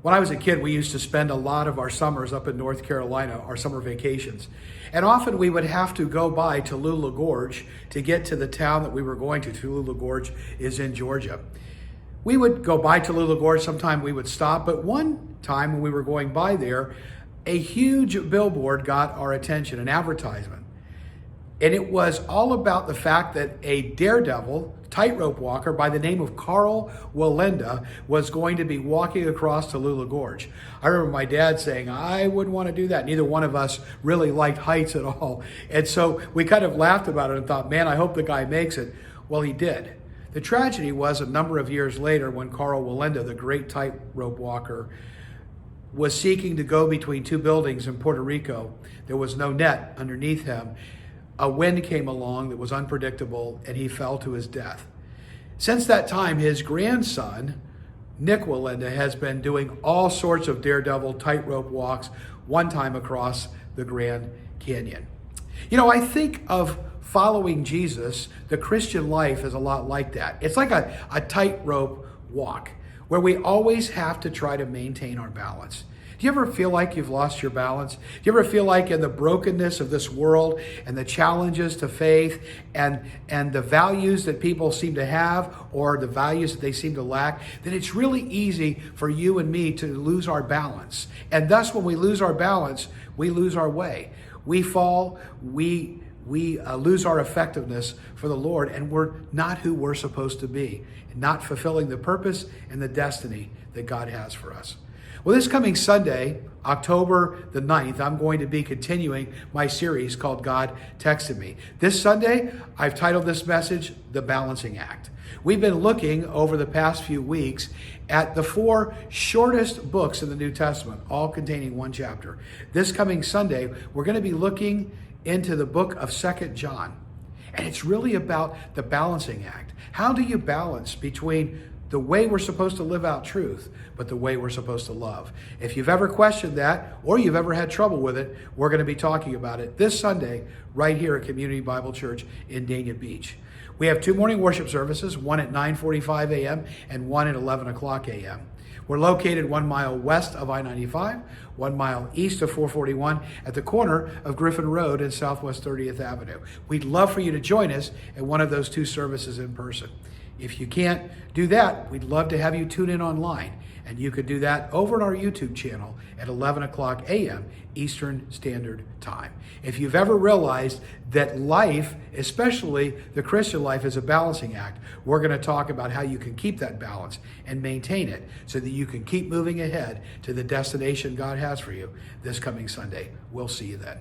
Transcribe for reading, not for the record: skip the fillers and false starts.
When I was a kid, we used to spend a lot of our summers up in North Carolina, our summer vacations. And often we would have to go by Tallulah Gorge to get to the town that we were going to. Tallulah Gorge is in Georgia. We would go by Tallulah Gorge, sometime we would stop, but one time when we were going by there, a huge billboard got our attention, an advertisement. And it was all about the fact that a daredevil, tightrope walker by the name of Carl Walenda was going to be walking across Tallulah Gorge. I remember my dad saying, I wouldn't want to do that. Neither one of us really liked heights at all. And so we kind of laughed about it and thought, man, I hope the guy makes it. Well, he did. The tragedy was a number of years later when Carl Walenda, the great tightrope walker, was seeking to go between two buildings in Puerto Rico. There was no net underneath him. A wind came along that was unpredictable, and he fell to his death. Since that time, his grandson, Nick Walenda, has been doing all sorts of daredevil tightrope walks, one time across the Grand Canyon. You know, I think of following Jesus, the Christian life is a lot like that. It's like a tightrope walk where we always have to try to maintain our balance. Do you ever feel like you've lost your balance? Do you ever feel like in the brokenness of this world and the challenges to faith and the values that people seem to have or the values that they seem to lack, that it's really easy for you and me to lose our balance. And thus when we lose our balance, we lose our way. We fall, we lose our effectiveness for the Lord, and we're not who we're supposed to be, not fulfilling the purpose and the destiny that God has for us. Well, this coming Sunday, October the 9th, I'm going to be continuing my series called God Texted Me. This Sunday, I've titled this message, The Balancing Act. We've been looking over the past few weeks at the 4 shortest books in the New Testament, all containing one chapter. This coming Sunday, we're going to be looking into the book of 2 John. And it's really about the balancing act. How do you balance between the way we're supposed to live out truth, but the way we're supposed to love? If you've ever questioned that, or you've ever had trouble with it, we're going to be talking about it this Sunday, right here at Community Bible Church in Dania Beach. We have 2 morning worship services, one at 9:45 a.m. and one at 11 o'clock a.m. We're located 1 mile west of I-95, 1 mile east of 441 at the corner of Griffin Road and Southwest 30th Avenue. We'd love for you to join us at one of those 2 services in person. If you can't do that, we'd love to have you tune in online. And you could do that over on our YouTube channel at 11 o'clock a.m. Eastern Standard Time. If you've ever realized that life, especially the Christian life, is a balancing act, we're going to talk about how you can keep that balance and maintain it so that you can keep moving ahead to the destination God has for you this coming Sunday. We'll see you then.